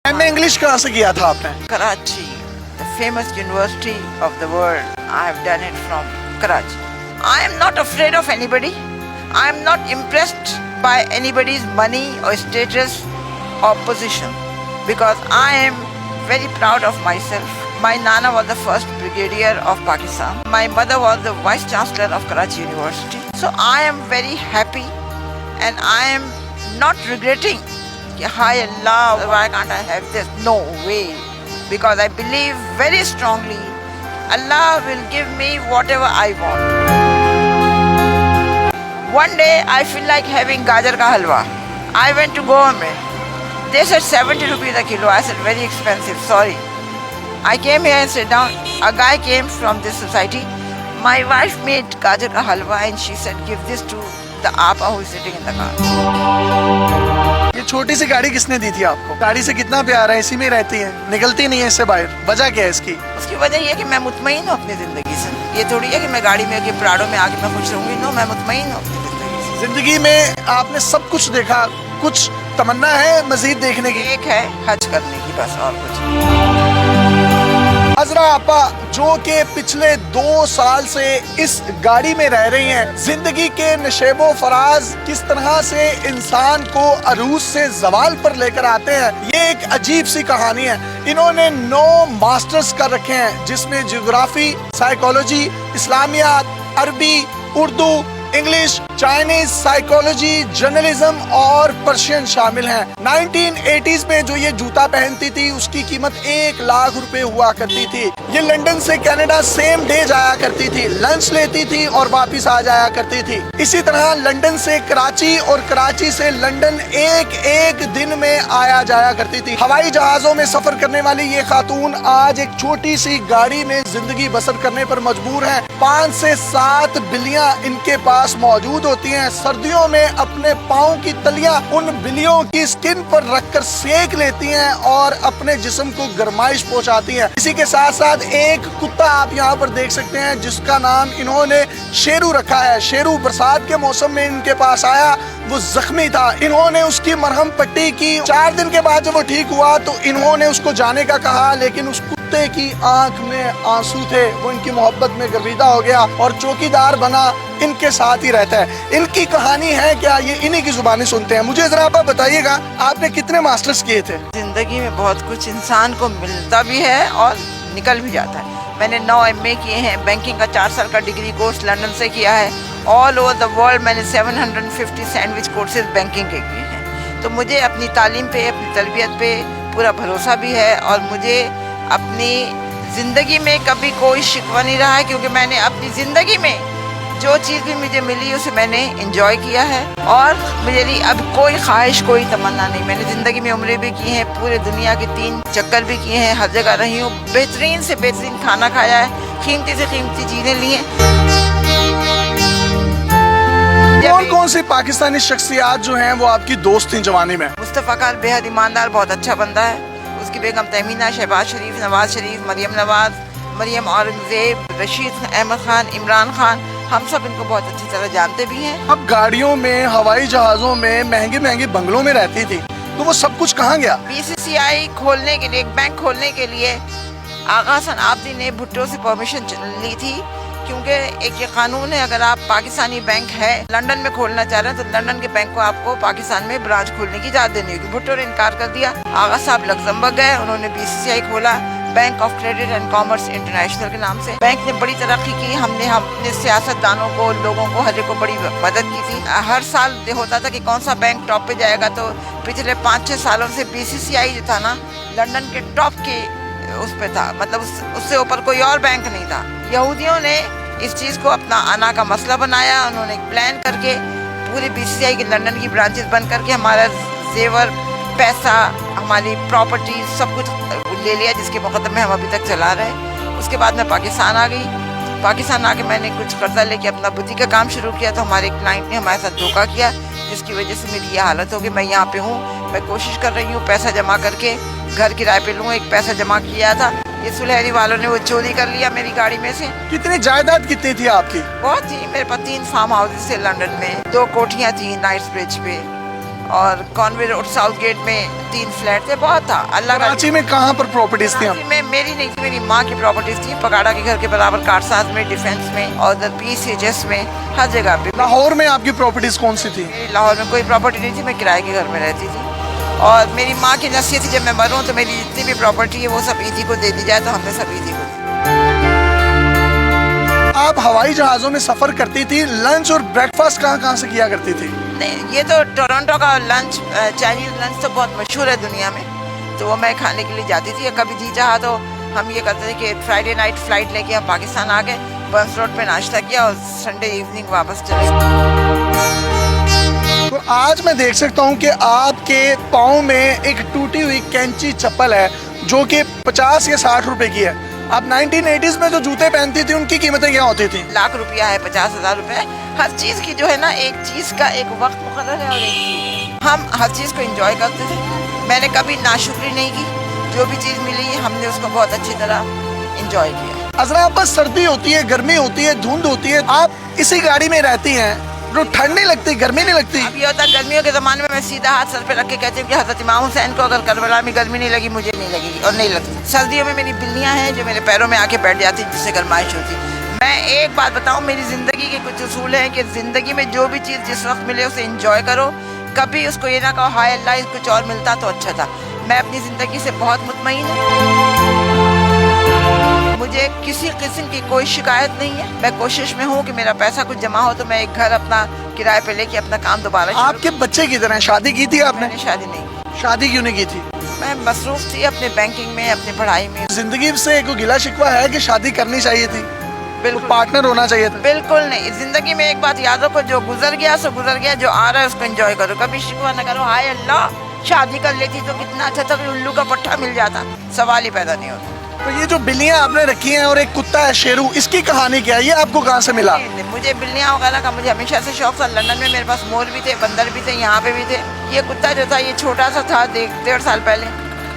MA English कहाँ से किया था आपने? Karachi, the famous university of the world. I have done it from Karachi. I am not afraid of anybody. I am not impressed by anybody's money or status or position because I am very proud of myself. My Nana was the first brigadier of Pakistan. My mother was the vice chancellor of Karachi University. So I am very happy and I am not regretting. Hi Allah, why can't I have this? No way. Because I believe very strongly Allah will give me whatever I want. One day I feel like having gajar ka halwa. I went to Goa mein. They said 70 rupees a kilo. I said very expensive, sorry. I came here and sat down. A guy came from this society. My wife made gajar ka halwa and she said give this to the apa who is sitting in the car. ये छोटी सी गाड़ी किसने दी थी आपको? गाड़ी से कितना प्यार है, इसी में रहती है, निकलती नहीं है इससे बाहर, वजह क्या है इसकी? उसकी वजह ये है कि मैं मुतमईन हूँ अपनी जिंदगी से। ये थोड़ी है कि मैं गाड़ी में आके प्राडो में आके मैं खुश रहूंगी। नो, मैं मुतमईन हूँ अपनी जिंदगी से। जिंदगी में आपने सब कुछ देखा, कुछ तमन्ना है मजीद देखने की? एक है हज करने की, बस, और कुछ। हजरा आपा जो कि पिछले 2 साल से इस गाड़ी में रह रही हैं, जिंदगी के नशेबो फराज किस तरह से इंसान को अरूज से जवाल पर लेकर आते हैं, ये एक अजीब सी कहानी है। इन्होंने 9 मास्टर्स कर रखे हैं जिसमें ज्योग्राफी, साइकोलॉजी, इस्लामियात, अरबी, Urdu, English, Chinese, psychology, journalism और पर्शियन शामिल हैं। 1980s में जो ये जूता पहनती थी उसकी कीमत 1 लाख रुपए हुआ करती थी। ये लंदन से कनाडा सेम डे जाया करती थी, लंच लेती थी और वापस आ जाया करती थी। इसी तरह लंदन से कराची और कराची से लंदन एक दिन में आया जाया करती थी। हवाई जहाजों में सफर करने वाली ये खातून आज एक छोटी सी गाड़ी में जिंदगी बसर करने पर मजबूर है। 5 से 7 बिल्लियां इनके पास मौजूद होती हैं। सर्दियों में अपने पाँव की तलियां उन बिल्लियों की स्किन पर रखकर सेक लेती हैं और अपने जिस्म को गर्माइश पहुंचाती हैं। इसी के साथ साथ एक कुत्ता आप यहाँ पर देख सकते हैं जिसका नाम इन्होंने शेरू रखा है। शेरू बरसात के मौसम में इनके पास आया, वो जख्मी था, इन्होंने उसकी मरहम पट्टी की। 4 दिन के बाद जब वो ठीक हुआ तो इन्होंने उसको जाने का कहा, लेकिन उस कुत्ते की आंख में आंसू थे। वो इनकी मोहब्बत में गर्विदा हो गया और चौकीदार बना, इनके साथ ही रहता है। इनकी कहानी है क्या, ये इन्हीं की जुबानी सुनते हैं। मुझे जरा आप बताइएगा, आपने कितने मास्टर्स किए थे? जिंदगी में बहुत कुछ इंसान को मिलता भी है और निकल भी जाता है। मैंने 9 MA किए हैं, बैंकिंग का 4 साल का डिग्री कोर्स लंदन से किया है। ऑल ओवर द वर्ल्ड मैंने 750 सैंडविच कोर्सेज बैंकिंग के किए हैं। तो मुझे अपनी तालीम पे, अपनी तरबियत पे पूरा भरोसा भी है और मुझे अपनी ज़िंदगी में कभी कोई शिकवा नहीं रहा है, क्योंकि मैंने अपनी ज़िंदगी में जो चीज़ भी मुझे मिली उसे मैंने एंजॉय किया है और मेरी अब कोई ख्वाहिश, कोई तमन्ना नहीं। मैंने ज़िंदगी में उम्रें भी की हैं, पूरे दुनिया के 3 चक्कर भी किए हैं, हर जगह रही हूँ, बेहतरीन से बेहतरीन खाना खाया है, कीमती से कीमती चीज़ें ली हैं। कौन सी पाकिस्तानी शख्सियात जो हैं वो आपकी दोस्त थी जवानी में? मुस्तफ़ा खान बेहद ईमानदार, बहुत अच्छा बंदा है। उसकी बेगम तहमीना, शहबाज शरीफ, नवाज शरीफ, मरियम नवाज, मरियम औरंगजेब, रशीद अहमद खान, इमरान खान, हम सब इनको बहुत अच्छी तरह जानते भी हैं। अब गाड़ियों में, हवाई जहाजों में, महंगे महंगे बंगलों में रहती थी, तो वो सब कुछ कहाँ गया? BCCI खोलने के लिए, एक बैंक खोलने के लिए आगा हसन आबदी ने भुट्टो से परमिशन ली थी, क्योंकि एक ये कानून है, अगर आप पाकिस्तानी बैंक है लंदन में खोलना चाह रहे हैं तो लंदन के बैंक को आपको पाकिस्तान में ब्रांच खोलने की इजाज़त देनी होगी। भुट्टो ने इनकार कर दिया। आगा साहब लग्जमबर्ग गए, उन्होंने BCCI खोला, bank of credit and commerce international के नाम से। बैंक ने बड़ी तरक्की की, हमने अपने सियासतदानों को, लोगों को, हर एक को बड़ी मदद की थी। हर साल होता था कि कौन सा बैंक टॉप पे जाएगा, तो पिछले 5-6 सालों से BCCI जो था ना, लंदन के टॉप के उस पे था, मतलब उससे ऊपर कोई और बैंक नहीं था। यहूदियों ने इस चीज़ को अपना आना का मसला बनाया। उन्होंने एक प्लान करके पूरी BCCI की लंदन की ब्रांचेस बंद करके हमारा जेवर, पैसा, हमारी प्रॉपर्टी सब कुछ ले लिया, जिसके मुकदमे हम अभी तक चला रहे हैं। उसके बाद मैं पाकिस्तान आ गई। पाकिस्तान आके मैंने कुछ कर्जा लेके अपना बुटीक का काम शुरू किया, तो हमारे क्लाइंट ने हमारे साथ धोखा किया, जिसकी वजह से मेरी ये हालत हो गई। मैं यहाँ पे हूँ, मैं कोशिश कर रही हूँ पैसा जमा करके घर किराए पे लूँ। एक पैसा जमा किया था, ये सुलहरी वालों ने वो चोरी कर लिया मेरी गाड़ी में से। कितनी जायदाद कितनी थी आपकी? बहुत थी, मेरे पास 3 फार्म हाउसेस थे लंदन में, 2 कोठियाँ थी नाइट्स ब्रिज पे और कॉन्वे रोड साउथ गेट में 3 फ्लैट थे, बहुत था। अल्लाह का कराची में कहाँ पर प्रॉपर्टीज थी? कराची में मेरी नहीं थी, मेरी माँ की प्रॉपर्टीज थी, पगाड़ा के घर के बराबर, कारसाज में, डिफेंस में और उधर PCHS में, हर जगह पे। लाहौर में आपकी प्रॉपर्टीज कौन सी थी? लाहौर में कोई प्रॉपर्टी नहीं थी, मैं किराए के घर में रहती थी। और मेरी माँ की नसीहत थी जब मैं मरूँ तो मेरी जितनी भी प्रॉपर्टी है वो सब ईदी को दे दी जाए, तो हमने सब ईदी को दी। आप हवाई जहाज़ों में सफ़र करती थी, लंच और ब्रेकफास्ट कहाँ से किया करती थी? नहीं, ये तो टोरंटो का लंच, चाइनीज़ लंच तो बहुत मशहूर है दुनिया में, तो वो मैं खाने के लिए जाती थी। कभी जी चाहा तो हम ये करते थे कि फ्राइडे नाइट फ़्लाइट लेके हम पाकिस्तान आ गए, बर्न्स रोड पे नाश्ता किया और संडे इवनिंग वापस चले गए। तो आज मैं देख सकता हूँ कि आपके पाँव में एक टूटी हुई कैंची चप्पल है जो कि 50 या 60 रुपए की है। आप 1980s में जो जूते पहनती थी उनकी कीमतें क्या होती थी? लाख रुपया है, 50,000 रुपये। हर चीज़ की जो है ना, एक चीज़ का एक वक्त मुकर्रर है और एक हम हर चीज़ को एंजॉय करते थे। मैंने कभी नाशुक्री नहीं की, जो भी चीज़ मिली हमने उसको बहुत अच्छी तरह एंजॉय किया। अजरा, आप बस सर्दी होती है, गर्मी होती है, धुंध होती है, आप इसी गाड़ी में रहती हैं, तो ठंड नहीं लगती, गर्मी नहीं लगती? अब ये होता है गर्मियों के ज़माने में मैं सीधा हाथ सर पे रख के कहती हूँ कि हज़रत इमाम हुसैन को अगर करबला में गर्मी नहीं लगी, मुझे नहीं लगेगी और नहीं लगती। सर्दियों में मेरी बिल्लियाँ हैं जो मेरे पैरों में आके बैठ जाती, जिससे गर्माइश होती। मैं एक बात बताऊँ, मेरी ज़िंदगी के कुछ उसूल हैं कि ज़िंदगी में जो भी चीज़ जिस वक्त मिले उसे इंजॉय करो। कभी उसको ये ना कहो हाय अल्लाह कुछ और मिलता तो अच्छा था। मैं अपनी ज़िंदगी से बहुत मुतमईन हूँ, मुझे किसी किस्म की कोई शिकायत नहीं है। मैं कोशिश में हूँ कि मेरा पैसा कुछ जमा हो तो मैं एक घर अपना किराए पे लेके अपना काम दोबारा। आपके बच्चे की तरह शादी की थी आपने? मैंने शादी नहीं की। शादी क्यों नहीं की थी? मैं मसरूफ थी अपने बैंकिंग में, अपनी पढ़ाई में। जिंदगी से कोई गिला शिकवा है कि शादी करनी चाहिए थी, बिल्कुल पार्टनर होना चाहिए था? बिल्कुल नहीं। जिंदगी में एक बात याद रखो, जो गुजर गया सो गुजर गया, जो आ रहा है उसको एंजॉय करो, कभी शिकवा न करो हाय अल्लाह शादी कर लेती तो कितना अच्छा था, उल्लू का पट्टा मिल जाता, सवाल ही पैदा नहीं होता। तो ये जो बिल्लियां आपने रखी हैं और एक कुत्ता है शेरू, इसकी कहानी क्या है? ये आपको कहाँ से मिला? मुझे बिल्लियाँ वगैरह का मुझे हमेशा से शौक था। लंदन में मेरे पास मोर भी थे, बंदर भी थे, यहाँ पे भी थे। ये कुत्ता जो था ये छोटा सा था, 1.5 साल पहले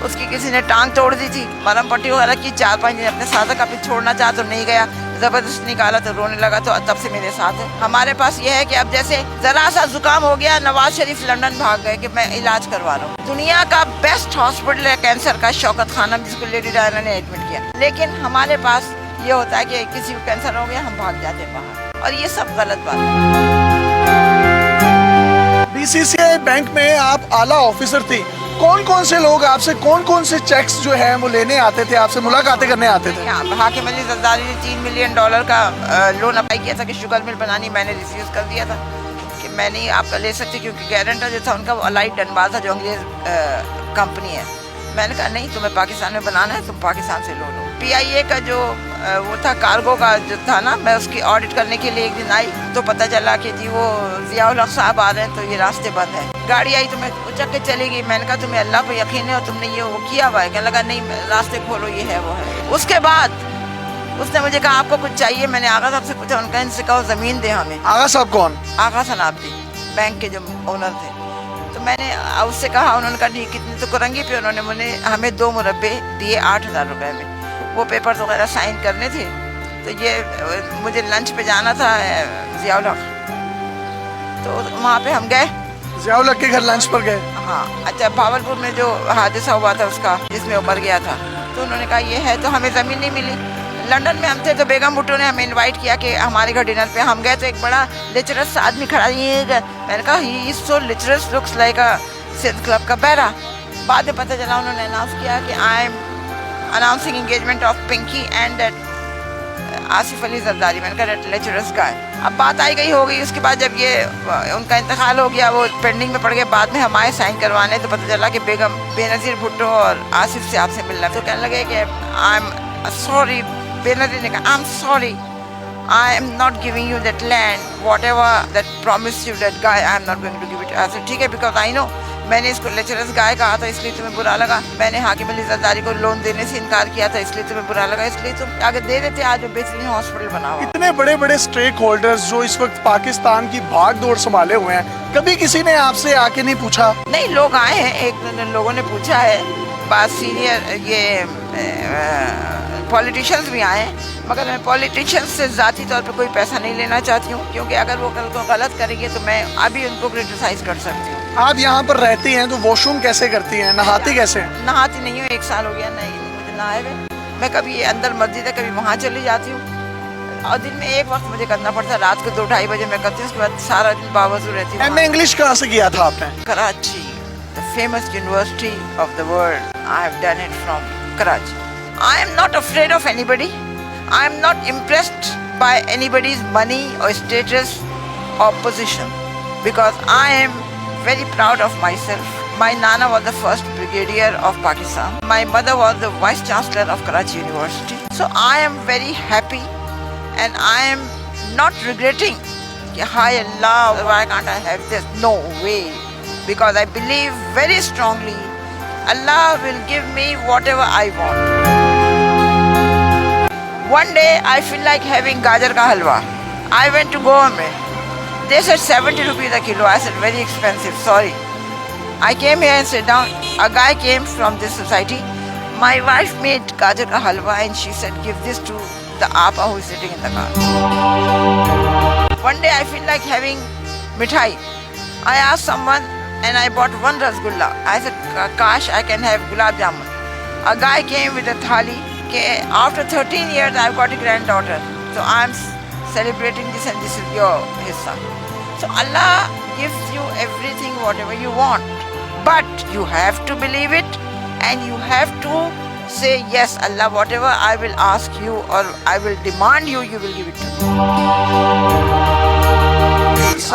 उसकी किसी ने टांग तोड़ दी थी, मरहम पट्टी वगैरह की। 4-5 दिन अपने साथ का फिर छोड़ना चाहा तो नहीं गया, जबरदस्त निकाला तो रोने लगा, तो तब से मेरे साथ है। हमारे पास ये है कि अब जैसे जरा सा जुकाम हो गया, नवाज शरीफ लंदन भाग गए कि मैं इलाज करवा रहा हूँ। दुनिया का बेस्ट हॉस्पिटल है कैंसर का, शौकत खानम, जिसको लेडी डायना ने एडमिट किया। लेकिन हमारे पास ये होता है कि किसी को कैंसर हो गया हम भाग जाते हैं बाहर, और ये सब गलत बात है। BCCI बैंक में आप आला ऑफिसर थी, कौन कौन से लोग आपसे कौन कौन से चेक्स जो है वो लेने आते थे, आपसे मुलाकातें करने आते थे? हाकिम अली जरदारी ने $3 मिलियन का लोन अप्लाई किया था कि शुगर मिल बनानी, मैंने रिफ्यूज़ कर दिया था कि मैं नहीं आपका ले सकती, क्योंकि गारंटर जो था उनका वो अलाइड डनबाल था जो अंग्रेज़ कंपनी है। मैंने कहा नहीं, तुम्हें पाकिस्तान में बनाना है, तुम पाकिस्तान से लो। PIA का जो वो था कार्गो का जो था ना, मैं उसकी ऑडिट करने के लिए एक दिन आई तो पता चला कि जी वो ज़ियाउल हक साहब आ रहे हैं, तो ये रास्ते बंद है। गाड़ी आई तो मैं उचक के चली गई। मैंने कहा तुम्हें अल्लाह पर यकीन है और तुमने ये वो किया हुआ है? कहने लगा नहीं, रास्ते खोलो, ये है वो है। उसके बाद उसने मुझे कहा आपको कुछ चाहिए? मैंने आगा साहब से पूछा, उनका इनसे कहो ज़मीन दे हमें। आगा साहब कौन? आगा सनाब्दी, बैंक के जो ओनर थे। तो मैंने उससे कहा, उन्होंने कहा नहीं कितने तो करंगी पे। उन्होंने हमें 2 मुरब्बे दिए 8,000 रुपये में। वो पेपर्स वगैरह साइन करने थे, तो ये मुझे लंच पे जाना था ज़ियाउल हक, तो वहाँ पे हम गए। ज़ियाउल हक के घर लंच पर गए? हाँ। अच्छा, भावलपुर में जो हादसा हुआ था उसका, जिसमें वो मर गया था, तो उन्होंने कहा ये है, तो हमें ज़मीन नहीं मिली। लंदन में हम थे तो बेगम भुट्टो ने हमें इनवाइट किया कि हमारे घर डिनर पे। हम गए तो एक बड़ा लिटरस आदमी खड़ा, ये मैंने कहा he is so literate, looks like a Sindh club का बैरा। बाद में पता चला उन्होंने अनाउंस किया कि I am announcing engagement of Pinky and that Asif Ali Zardari. मैंने कहा दैट लिटरस गाय। अब बात आई गई हो गई। उसके बाद जब ये उनका इंतकाल हो गया, वो पेंडिंग में पड़ गए, बाद में हम आए साइन करवाने, तो पता चला कि बेगम बेनज़ीर भुट्टो और आसिफ से आपसे मिलना। तो कहने लगे कि आई एम सॉरी। बेनज़ीर ने कहा I am sorry, I am not giving you that land, whatever that promised you that guy, I am not going to give it. I said ठीक है, because I know मैंने इसको lecturers गाय कहा था इसलिए तुम्हें बुरा लगा। मैंने हाकिम अली जरदारी को लोन देने से इनकार किया था इसलिए तुम्हें बुरा लगा, इसलिए तुम आगे दे देते, आज बेहतरीन हॉस्पिटल बना हुआ। इतने बड़े बड़े स्टेक होल्डर्स जो इस वक्त पाकिस्तान की भाग दौड़ संभाले हुए हैं, कभी किसी ने आपसे आके नहीं पूछा? नहीं, लोग आए हैं, एक लोगों ने पूछा है, बात सीनियर ये पॉलिटिशियंस भी आए हैं, मगर मैं पॉलिटिशियंस से ज़ाती तौर पे कोई पैसा नहीं लेना चाहती हूँ, क्योंकि अगर वो कल को गलत करेंगे तो मैं अभी उनको क्रिटिसाइज़ कर सकती हूँ। آپ یہاں پر رہتی ہیں تو واش روم کیسے کرتی ہیں, نہاتی کیسے ہیں؟ نہاتی نہیں ہوں, 1 سال ہو گیا نہیں مجھے نہائے ہوئے. میں کبھی اندر مسجد ہے کبھی وہاں چلی جاتی ہوں, اور دن میں ایک وقت مجھے کرنا پڑتا ہے, رات کو 2-2:30 بجے میں کرتی ہوں, اس کے بعد سارا دن باوضو رہتی ہوں. ایم اے انگلش کہاں سے کیا تھا آپ نے؟ Karachi, the famous university of the world. I have done it from Karachi. I am not afraid of anybody. I am not impressed by anybody's money or status or position, because I am very proud of myself. My Nana was the first brigadier of Pakistan. My mother was the vice chancellor of Karachi University. So I am very happy and I am not regretting. Hi Allah, why can't I have this? No way. Because I believe very strongly Allah will give me whatever I want. One day I feel like having gajar ka halwa. I went to Goa mein. They said 70 rupees a kilo. I said very expensive, sorry. I came here and sat down. A guy came from this society. My wife made gajar ka halwa and she said give this to the apa who is sitting in the car. One day I feel like having mithai. I asked someone and I bought 1 rasgulla. I said, Kash, I can have gulab jamun. A guy came with a thali. After 13 years, I've got a granddaughter. So I'm celebrating this and this is your hissa. So Allah gives you everything, whatever you want. But you have to believe it and you have to say, yes, Allah, whatever I will ask you or I will demand you, you will give it to me.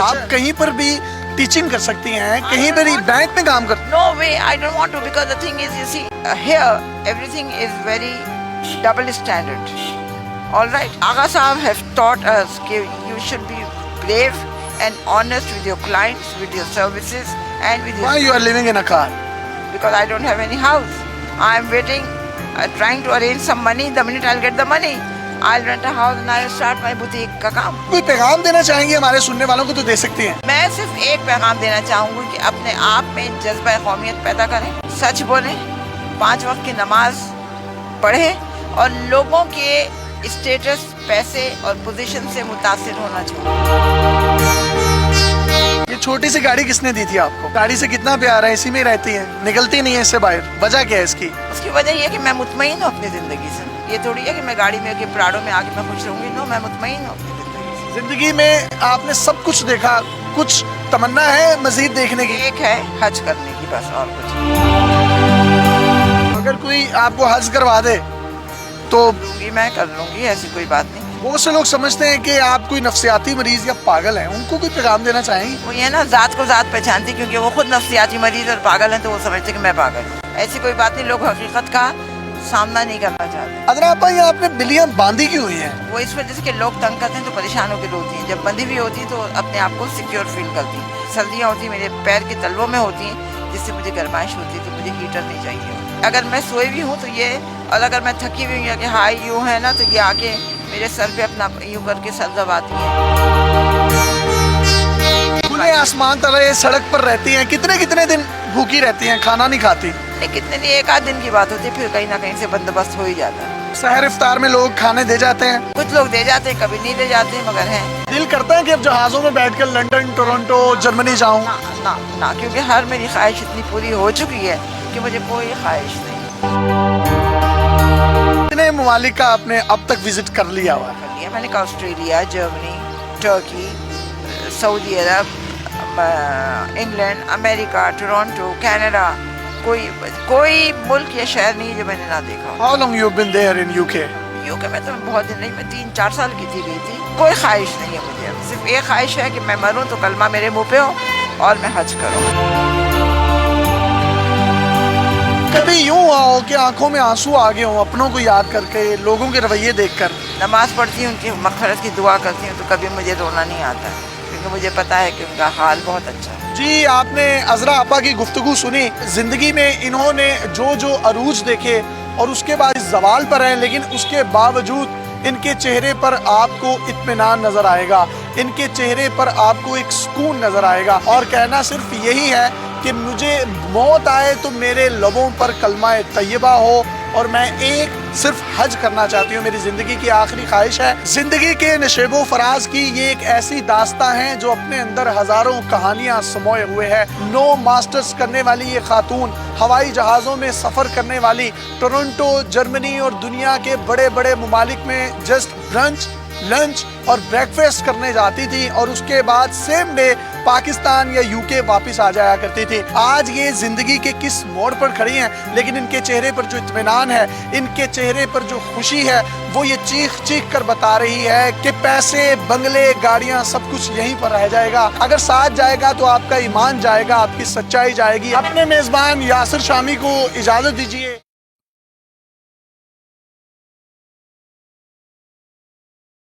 آپ کہیں پر بھی teaching کر سکتی ہیں, کہیں پر بھی bank میں کام کر. No way, I don't want to, because the thing is, you see, here everything is very double standard. All right, Agha Sahab have taught us that you should be brave and honest with your clients, with your services, and with your. Why you are living in a car? Because I don't have any house. I am waiting, trying to arrange some money. The minute I'll get the money, I'll rent a house and I'll start my boutique کا کام. کوئی پیغام دینا چاہیں گے ہمارے سننے والوں کو تو دے سکتی ہیں. میں صرف ایک پیغام دینا چاہوں گی کہ اپنے آپ میں جذبہ قومیت پیدا کریں, سچ بولیں, 5 وقت کی نماز پڑھیں اور لوگوں کے اسٹیٹس, پیسے اور پوزیشن سے متاثر ہونا چاہیے. یہ چھوٹی سی گاڑی کس نے دی تھی آپ کو؟ گاڑی سے کتنا پیار ہے, اسی میں رہتی ہیں, نکلتی نہیں ہے اس سے باہر, وجہ کیا ہے اس کی؟ اس کی وجہ یہ ہے کہ میں مطمئن ہوں اپنی زندگی سے. یہ تھوڑی ہے کہ میں گاڑی میں کہ پراڈو میں آ کے میں خوش رہوں گی. نو, میں مطمئن ہوں اپنی زندگی سے. زندگی میں آپ نے سب کچھ دیکھا, کچھ تمنا ہے مزید دیکھنے کی؟ ایک ہے حج کرنے کی, بس, اور کچھ. اگر کوئی آپ کو حج کروا دے تو میں کر لوں گی, ایسی کوئی بات نہیں. بہت سے لوگ سمجھتے ہیں کہ آپ کوئی نفسیاتی مریض یا پاگل ہیں, ان کو کوئی پیغام دینا چاہیں گے؟ وہ یہ نا ذات کو ذات پہچانتی, کیونکہ وہ خود نفسیاتی مریض اور پاگل ہیں تو وہ سمجھتے کہ میں پاگل ہوں. ایسی کوئی بات نہیں, لوگ حقیقت کا سامنا نہیں کرنا چاہتے. ادرا آپا, یہ آپ نے بلیاں باندھی کیوں ہوئی ہیں؟ وہ اس وجہ سے کہ لوگ تنگ کرتے ہیں تو پریشان ہو کے روتی ہیں. جب بندھی بھی ہوتی ہیں تو اپنے آپ کو سیکیور فیل کرتی ہیں. سردیاں ہوتی ہیں, میرے پیر کے تلووں میں ہوتی ہیں, جس سے مجھے گرمائش ہوتی ہے, تو مجھے ہیٹر نہیں چاہیے. اگر میں سوئی بھی ہوں تو یہ, اور اگر میں تھکی ہوئی ہوں یا کہ ہائی یوں ہے نا, تو یہ آ کے میرے سر پہ اپنا یوں کر کے سر دباتی ہیں. کھلے آسمان تلے سڑک پر رہتی ہیں, کتنے دن بھوکی رہتی ہیں, کھانا نہیں کھاتی؟ نہیں, کتنے دن, 1 آدھ دن کی بات ہوتی ہے, پھر کہیں نہ کہیں سے بندوبست ہو ہی جاتا ہے. سحر افطار میں لوگ کھانے دے جاتے ہیں؟ کچھ لوگ دے جاتے ہیں, کبھی نہیں دے جاتے, مگر ہیں. دل کرتا ہے کہ اب جہازوں میں بیٹھ کر لنڈن, ٹورنٹو, جرمنی جاؤں؟ نہ, کیونکہ ہر میری خواہش اتنی پوری ہو چکی ہے کہ مجھے کوئی خواہش نہیں. کتنے ممالک کا آپ نے اب تک وزٹ کر لیا ہوا ہے؟ میں نے کہا آسٹریلیا, جرمنی, ٹرکی, سعودی عرب, انگلینڈ, امریکہ, ٹورنٹو, کینیڈا. کوئی ملک یا شہر نہیں جو میں نے نہ دیکھا. How long you been there in UK? UK میں تو بہت دن نہیں, میں 3-4 سال کی گئی تھی. کوئی خواہش نہیں ہے مجھے, صرف ایک خواہش ہے کہ میں مروں تو کلمہ میرے منہ پہ ہو اور میں حج کروں. کبھی یوں ہوا ہو کہ آنکھوں میں آنسو آ گئے ہوں اپنوں کو یاد کر کے, لوگوں کے رویے دیکھ کر؟ نماز پڑھتی ہوں, ان کی مغفرت کی دعا کرتی ہوں, تو کبھی مجھے رونا نہیں آتا, کیونکہ مجھے پتا ہے کہ ان کا حال بہت اچھا ہے. جی, آپ نے عذرا آپا کی گفتگو سنی. زندگی میں انہوں نے جو عروج دیکھے اور اس کے بعد زوال پر ہیں, لیکن اس کے باوجود ان کے چہرے پر آپ کو اطمینان نظر آئے گا, ان کے چہرے پر آپ کو ایک سکون نظر آئے گا, اور کہنا صرف یہی ہے کہ مجھے موت آئے تو میرے لبوں پر کلمہ طیبہ ہو اور میں ایک صرف حج کرنا چاہتی ہوں. میری زندگی کی آخری خواہش ہے. زندگی کے نشیب و فراز کی یہ ایک ایسی داستان ہے جو اپنے اندر ہزاروں کہانیاں سموئے ہوئے ہے. 9 ماسٹرز کرنے والی یہ خاتون ہوائی جہازوں میں سفر کرنے والی ٹورنٹو، جرمنی اور دنیا کے بڑے بڑے ممالک میں جسٹ برنچ، لنچ اور بریکفاسٹ کرنے جاتی تھی اور اس کے بعد سیم ڈے پاکستان یا یو کے واپس آ جایا کرتی تھی. آج یہ زندگی کے کس موڑ پر کھڑی ہیں، لیکن ان کے چہرے پر جو اطمینان ہے، ان کے چہرے پر جو خوشی ہے، وہ یہ چیخ چیخ کر بتا رہی ہے کہ پیسے، بنگلے، گاڑیاں سب کچھ یہیں پر رہ جائے گا. اگر ساتھ جائے گا تو آپ کا ایمان جائے گا، آپ کی سچائی جائے گی. اپنے میزبان یاسر شامی کو اجازت دیجیے.